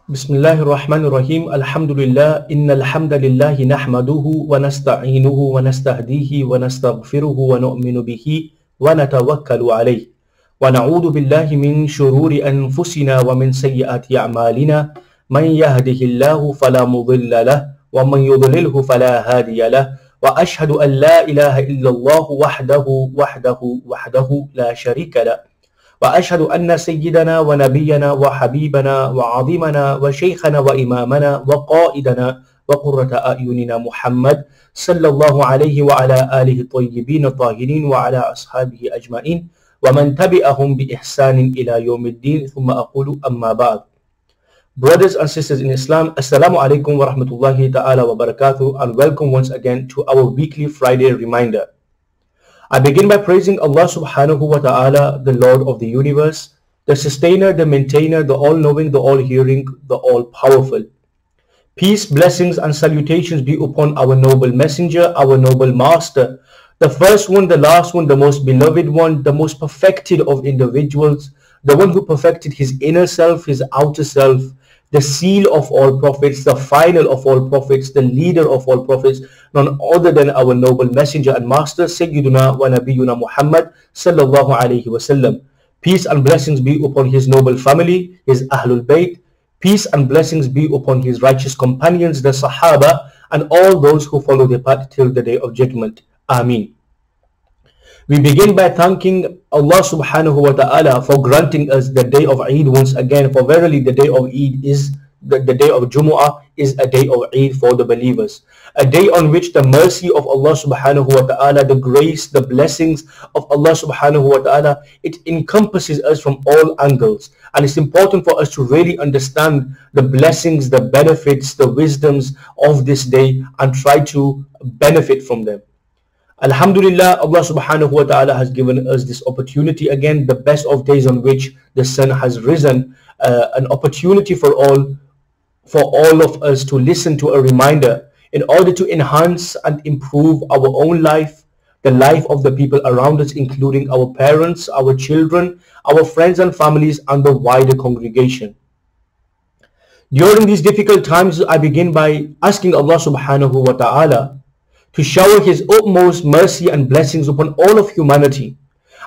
بسم الله الرحمن الرحيم الحمد لله إن الحمد لله نحمده ونستعينه ونستهديه ونستغفره ونؤمن به ونتوكل عليه ونعوذ بالله من شرور أنفسنا ومن سيئات أعمالنا من يهده الله فلا مضل له ومن يضلله فلا هادي له وأشهد أن لا إله إلا الله وحده لا شريك له وأشهد أن سيدنا ونبينا وحبيبنا وعظيمنا وشيخنا وإمامنا وقائدنا وقرة أعيننا محمد صلى الله عليه وعلى آله الطيبين الطاهرين وعلى أصحابه أجمعين ومن تبعهم بإحسان إلى يوم الدين ثم أقول أما بعد. Brothers and sisters in Islam, Assalamu alaikum wa rahmatullahi ta'ala wa barakatuh, and welcome once again to our weekly Friday reminder. I begin by praising Allah subhanahu wa ta'ala, the Lord of the universe, the sustainer, the maintainer, the all-knowing, the all-hearing, the all-powerful. Peace, blessings and salutations be upon our noble messenger, our noble master, the first one, the last one, the most beloved one, the most perfected of individuals, the one who perfected his inner self, his outer self, the seal of all prophets, the final of all prophets, the leader of all prophets, none other than our noble messenger and master, Sayyiduna wa Nabiyuna Muhammad sallallahu alayhi wasallam. Peace and blessings be upon his noble family, his Ahlul Bayt. Peace and blessings be upon his righteous companions, the Sahaba, and all those who follow their path till the day of judgment. Ameen. We begin by thanking Allah subhanahu wa ta'ala for granting us the day of Eid once again, for verily the day of Eid is the day of Jumu'ah is a day of Eid for the believers, a day on which the mercy of Allah subhanahu wa ta'ala, the grace, the blessings of Allah subhanahu wa ta'ala, it encompasses us from all angles, and it's important for us to really understand the blessings, the benefits, the wisdoms of this day and try to benefit from them. Alhamdulillah, Allah subhanahu wa ta'ala has given us this opportunity again, the best of days on which the sun has risen, an opportunity for all of us to listen to a reminder in order to enhance and improve our own life, the life of the people around us, including our parents, our children, our friends and families, and the wider congregation. During these difficult times, I begin by asking Allah subhanahu wa ta'ala to shower his utmost mercy and blessings upon all of humanity.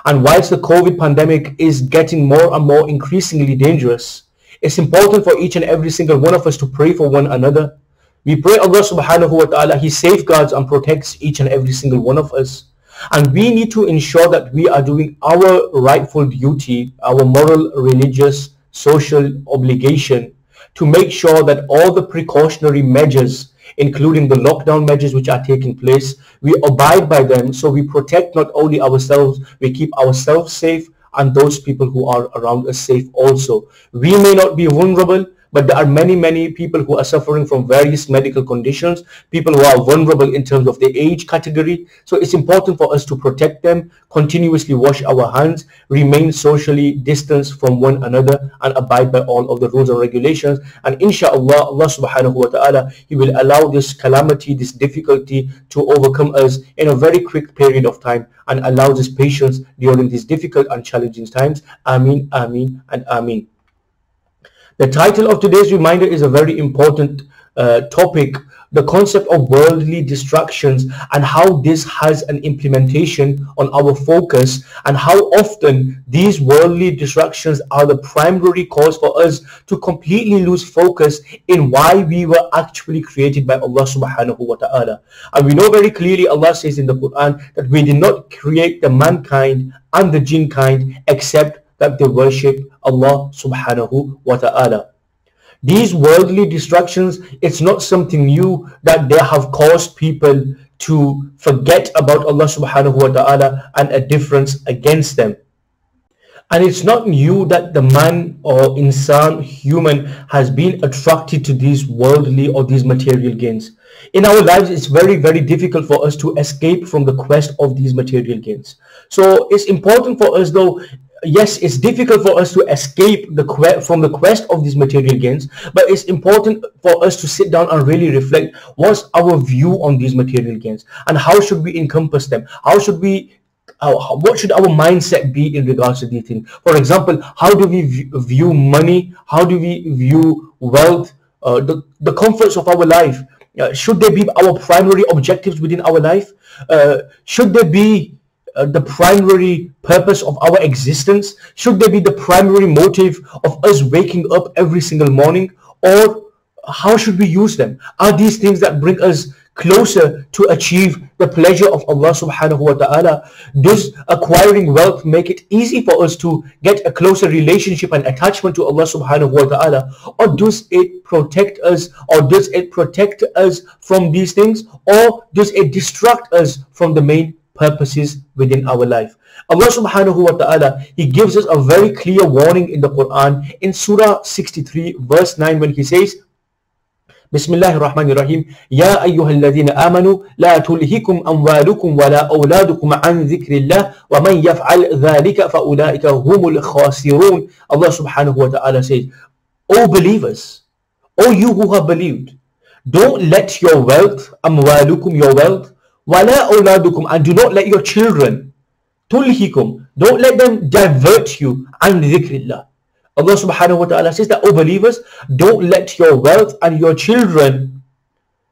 And whilst the COVID pandemic is getting more and more increasingly dangerous, it's important for each and every single one of us to pray for one another. We pray Allah subhanahu wa ta'ala, he safeguards and protects each and every single one of us. And we need to ensure that we are doing our rightful duty, our moral, religious, social obligation to make sure that all the precautionary measures, including the lockdown measures which are taking place, we abide by them, so we protect not only ourselves, we keep ourselves safe and those people who are around us safe also. We may not be vulnerable, but there are many people who are suffering from various medical conditions, people who are vulnerable in terms of the age category. So it's important for us to protect them, continuously wash our hands, remain socially distanced from one another, and abide by all of the rules and regulations. And inshallah, Allah subhanahu wa ta'ala, he will allow this calamity, this difficulty to overcome us in a very quick period of time and allow this patience during these difficult and challenging times. Ameen, ameen, and ameen. The title of today's reminder is a very important topic, the concept of worldly distractions and how this has an implementation on our focus and how often these worldly distractions are the primary cause for us to completely lose focus in why we were actually created by Allah subhanahu wa ta'ala. And we know very clearly, Allah says in the Quran that we did not create the mankind and the jinn kind except that they worship Allah subhanahu wa ta'ala. These worldly distractions, it's not something new that they have caused people to forget about Allah subhanahu wa ta'ala and a difference against them. And it's not new that the man or insan, human, has been attracted to these worldly or these material gains. In our lives, it's very difficult for us to escape from the quest of these material gains. So it's important for us, though, yes, it's difficult for us to escape from the quest of these material gains, but it's important for us to sit down and really reflect what's our view on these material gains and how should we encompass them, how should we what should our mindset be in regards to these things? For example, how do we view money? How do we view wealth? The comforts of our life. Should they be our primary objectives within our life? Should they be the primary purpose of our existence? Should they be the primary motive of us waking up every single morning? Or how should we use them? Are these things that bring us closer to achieve the pleasure of Allah subhanahu wa ta'ala? Does acquiring wealth make it easy for us to get a closer relationship and attachment to Allah subhanahu wa ta'ala? Or does it protect us? Or does it protect us from these things? Or does it distract us from the main purposes within our life? Allah subhanahu wa ta'ala, He gives us a very clear warning in the Quran in Surah 63 verse 9 when He says, Bismillahir Rahmanir Rahim, Ya ayyuhalladhina amanu la tulhikum amwalukum wa la awladukum an dhikrillah wa man yaf'al dhalika fa ulaika humul khasirun. Allah subhanahu wa ta'ala says, O believers, O you who have believed, don't let your wealth, amwalukum, your wealth, wa la awladukum, and do not let your children, tulhikum, don't let them divert you an dhikrillah. Allah subhanahu wa ta'ala says that, O believers, don't let your wealth and your children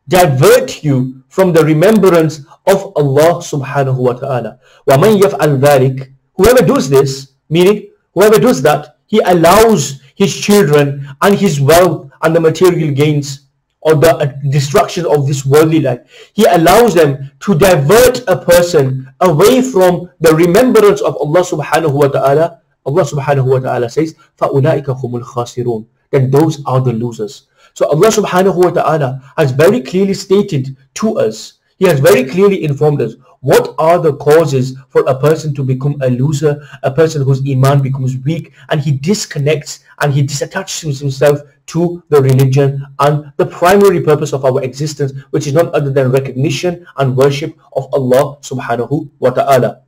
divert you from the remembrance of Allah subhanahu wa ta'ala. وَمَنْ يَفْعَلْ ذَلِكَ, whoever does this, meaning whoever does that, he allows his children and his wealth and the material gains or the destruction of this worldly life, he allows them to divert a person away from the remembrance of Allah subhanahu wa ta'ala. Allah subhanahu wa ta'ala says, فَأُولَٰئِكَ هُمُ الْخَاسِرُونَ, then those are the losers. So Allah subhanahu wa ta'ala has very clearly stated to us, He has very clearly informed us what are the causes for a person to become a loser, a person whose iman becomes weak and he disconnects and he disattaches himself to the religion and the primary purpose of our existence, which is none other than recognition and worship of Allah subhanahu wa ta'ala.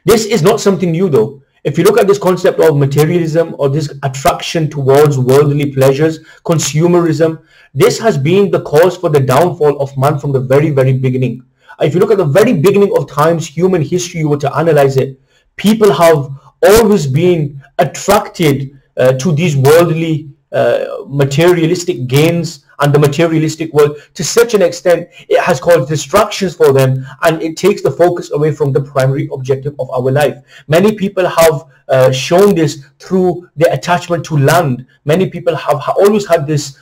This is not something new though. If you look at this concept of materialism or this attraction towards worldly pleasures, consumerism, this has been the cause for the downfall of man from the very, very beginning. If you look at the very beginning of times, human history, you were to analyze it, people have always been attracted to these worldly materialistic gains and the materialistic world to such an extent it has caused distractions for them and it takes the focus away from the primary objective of our life. Many people have shown this through their attachment to land. Many people have always had this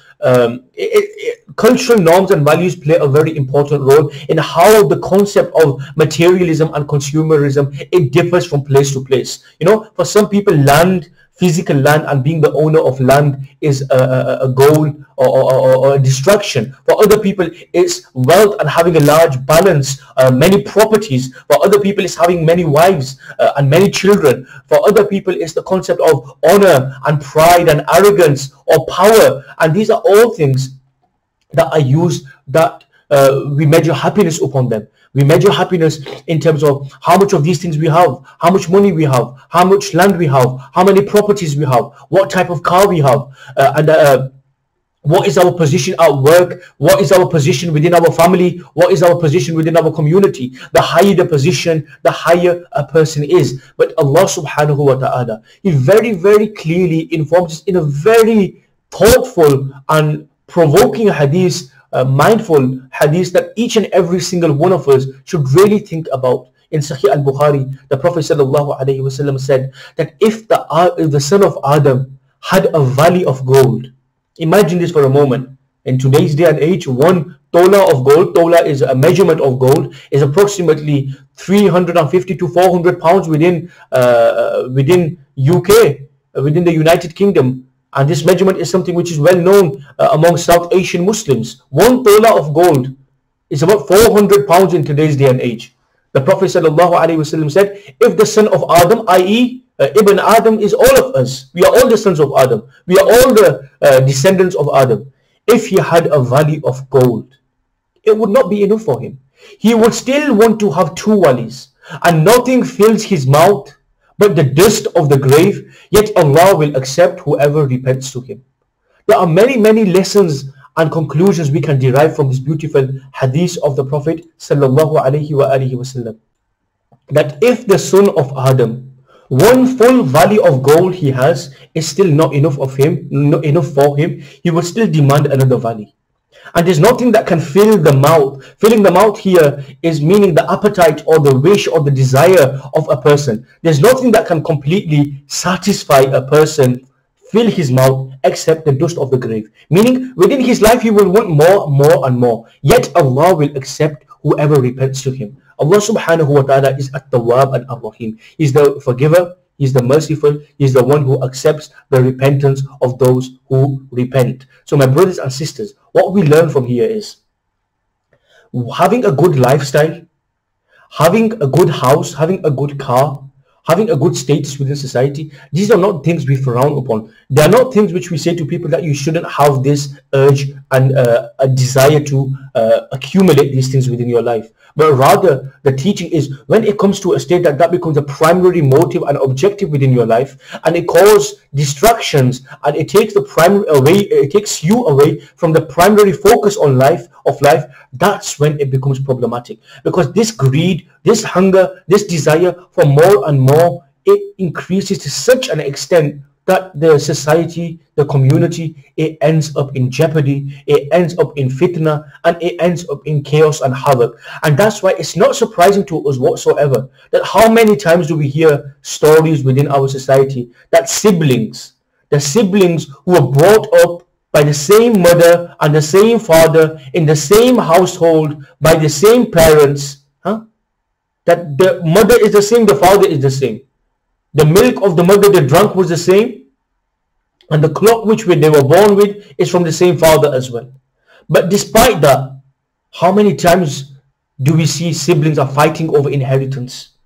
cultural norms and values play a very important role in how the concept of materialism and consumerism, it differs from place to place. You know, for some people, land, physical land and being the owner of land is a goal or a distraction. For other people, it's wealth and having a large balance, many properties. For other people, it's having many wives and many children. For other people, it's the concept of honor and pride and arrogance or power. And these are all things that are used that we measure happiness upon them. We measure happiness in terms of how much of these things we have, how much money we have, how much land we have, how many properties we have, what type of car we have, and what is our position at work, what is our position within our family, what is our position within our community. The higher the position, the higher a person is. But Allah subhanahu wa ta'ala, He very, very clearly informs us in a very thoughtful and provoking hadith, mindful hadith that each and every single one of us should really think about. In Sahih al-Bukhari, the Prophet sallallahu alaihi wasallam said that if the son of Adam had a valley of gold, imagine this for a moment. In today's day and age, 1 tola of gold, tola is a measurement of gold, is approximately 350 to 400 pounds within UK, within the United Kingdom. And this measurement is something which is well known among South Asian Muslims. 1 tola of gold is about 400 pounds in today's day and age. The Prophet ﷺ said, if the son of Adam, i.e. Ibn Adam is all of us, we are all the sons of Adam, we are all the descendants of Adam. If he had a valley of gold, it would not be enough for him. He would still want to have 2 valleys, and nothing fills his mouth but the dust of the grave, yet Allah will accept whoever repents to Him. There are many, many lessons and conclusions we can derive from this beautiful hadith of the Prophet sallallahu alaihi wasallam. that if the son of Adam, one full valley of gold he has is still not enough of him, not enough for him, he will still demand another valley. And there's nothing that can fill the mouth. Filling the mouth here is meaning the appetite or the wish or the desire of a person. There's nothing that can completely satisfy a person, fill his mouth, except the dust of the grave. Meaning within his life he will want more, more and more. Yet Allah will accept whoever repents to him. Allah subhanahu wa ta'ala is At-Tawwab and Ar-Rahim. He's the forgiver, He's the merciful, He's the one who accepts the repentance of those who repent. So my brothers and sisters, what we learn from here is having a good lifestyle, having a good house, having a good car, having a good status within society, these are not things we frown upon. They are not things which we say to people that you shouldn't have this urge and a desire to accumulate these things within your life. But rather, the teaching is when it comes to a state that becomes a primary motive and objective within your life, and it causes distractions, and it takes the primary away, it takes you away from the primary focus on life, that's when it becomes problematic. Because this greed, this hunger, this desire for more and more, it increases to such an extent that the society, the community, it ends up in jeopardy, it ends up in fitna, and it ends up in chaos and havoc. And that's why it's not surprising to us whatsoever that how many times do we hear stories within our society that the siblings who were brought up by the same mother and the same father in the same household by the same parents, that the mother is the same, the father is the same. The milk of the mother they drank was the same, and the cloth which they were born with is from the same father as well. But despite that, how many times do we see siblings are fighting over inheritance?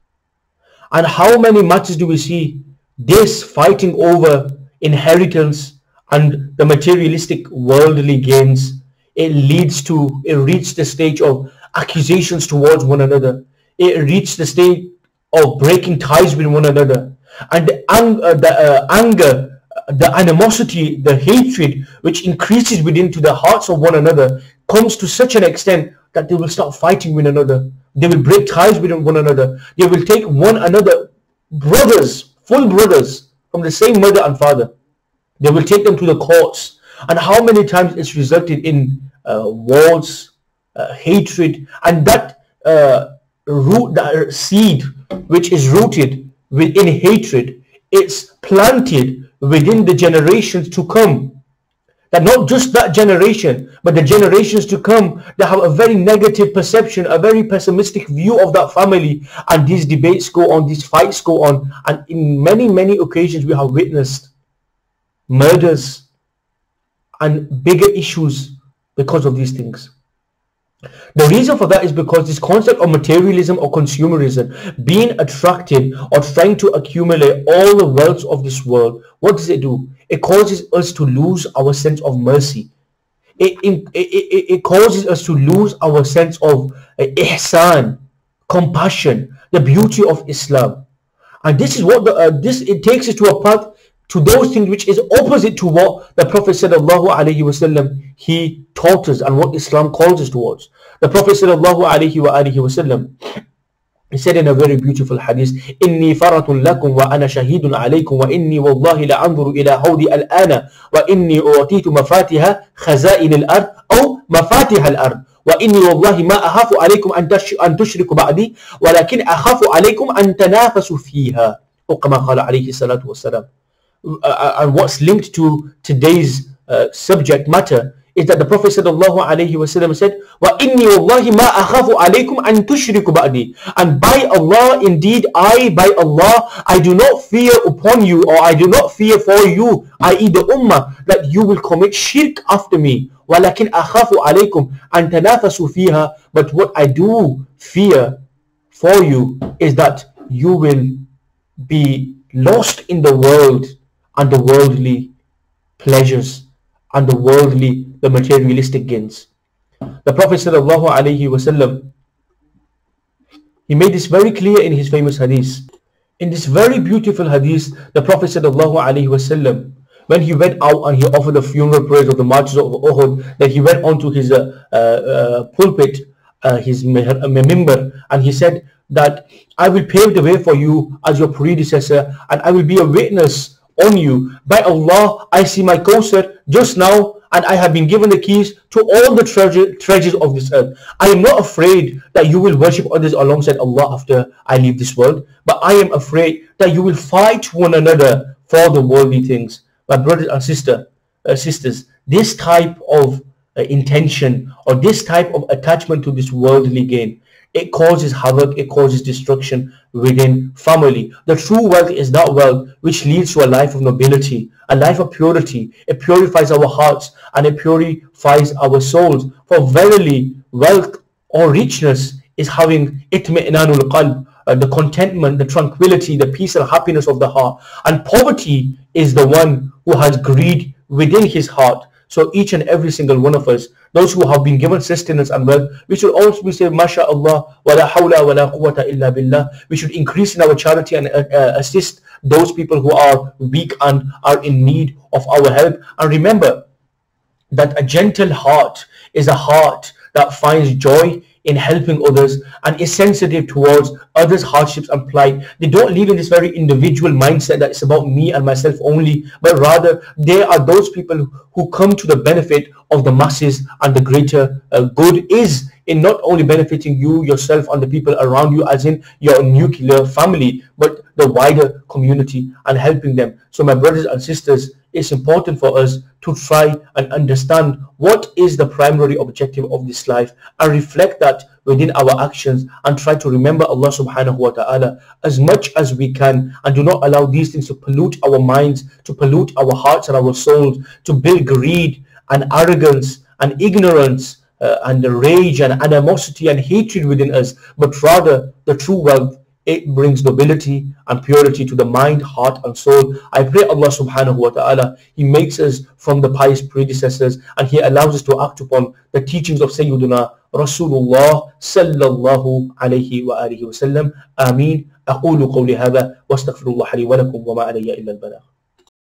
And how many matches do we see this fighting over inheritance and the materialistic worldly gains? It reached the stage of accusations towards one another. It reached the stage of breaking ties with one another. And the anger, the animosity, the hatred which increases within to the hearts of one another comes to such an extent that they will start fighting with one another. They will break ties with one another. They will take one another, brothers, full brothers from the same mother and father. They will take them to the courts. And how many times it's resulted in wars, hatred, and that that seed which is rooted within hatred, it's planted within the generations to come. That not just that generation, but the generations to come, they have a very negative perception, a very pessimistic view of that family. And these debates go on, these fights go on. And in many, many occasions we have witnessed murders and bigger issues because of these things. The reason for that is because this concept of materialism or consumerism, being attracted or trying to accumulate all the wealth of this world, what does it do? It causes us to lose our sense of mercy. It causes us to lose our sense of ihsan, compassion, the beauty of Islam. And this is what it takes us to a path to those things which is opposite to what the Prophet sallallahu alaihi wasallam he taught us and what Islam calls us towards. The Prophet sallallahu alaihi wasallam he said in a very beautiful hadith, "Inni faratun lakum wa ana shahidun alaykum wa inni wallahi la anzuru ila hawdi al-ana wa inni utitu mafatiha khaza'in al-ard aw mafatih al-ard wa inni wallahi ma akhafu alaykum an tushriku ba'di walakin akhafu alaykum an tanafasu fiha." Or kama qala alayhi salatu wassalam. And what's linked to today's subject matter is that the Prophet sallallahu alaihi wasallam said, "Wa inni wallahi ma akhafu alaykum an tushriku ba'di." And by Allah, indeed, by Allah, I do not fear upon you, or I do not fear for you, i.e. the ummah, that you will commit shirk after me. وَلَكِنْ أَخَافُ عَلَيْكُمْ أَن تَنَافَسُوا فِيهَا. But what I do fear for you is that you will be lost in the world and the worldly pleasures and the materialistic gains. The Prophet sallallahu alaihi wasallam, he made this very clear in his famous hadith. In this very beautiful hadith, the Prophet sallallahu alaihi wasallam, when he went out and he offered the funeral prayers of the martyrs of Uhud, that he went onto his pulpit his member, and he said that I will pave the way for you as your predecessor, and I will be a witness on you. By Allah, I see my Kawthar just now, and I have been given the keys to all the treasures of this earth. I am not afraid that you will worship others alongside Allah after I leave this world, but I am afraid that you will fight one another for the worldly things. My brothers and sisters, this type of intention, or this type of attachment to this worldly gain, it causes havoc, it causes destruction within family. The true wealth is that wealth which leads to a life of nobility, a life of purity. It purifies our hearts and it purifies our souls. For verily, wealth or richness is having itmi'nanul qalb, the contentment, the tranquility, the peace and happiness of the heart. And poverty is the one who has greed within his heart. So each and every single one of us, those who have been given sustenance and wealth, we should also be saying, MashaAllah, wa la hawla wa la quwwata illa billah. We should increase in our charity and assist those people who are weak and are in need of our help. And remember that a gentle heart is a heart that finds joy in helping others and is sensitive towards others' hardships and plight. They don't live in this very individual mindset that it's about me and myself only, but rather they are those people who come to the benefit of the masses, and the greater good is in not only benefiting you, yourself, and the people around you, as in your nuclear family, but the wider community and helping them. So my brothers and sisters, it's important for us to try and understand what is the primary objective of this life and reflect that within our actions, and try to remember Allah subhanahu wa ta'ala as much as we can, and do not allow these things to pollute our minds, to pollute our hearts and our souls, to build greed and arrogance and ignorance and rage and animosity and hatred within us. But rather, the true wealth, it brings nobility and purity to the mind, heart and soul. I pray Allah subhanahu wa ta'ala, He makes us from the pious predecessors, and He allows us to act upon the teachings of Sayyiduna Rasulullah sallallahu alayhi wa alihi wa sallam. Ameen. أقول قولي هذا واستغفر الله لي ولكم وما علي إلا البلاغ.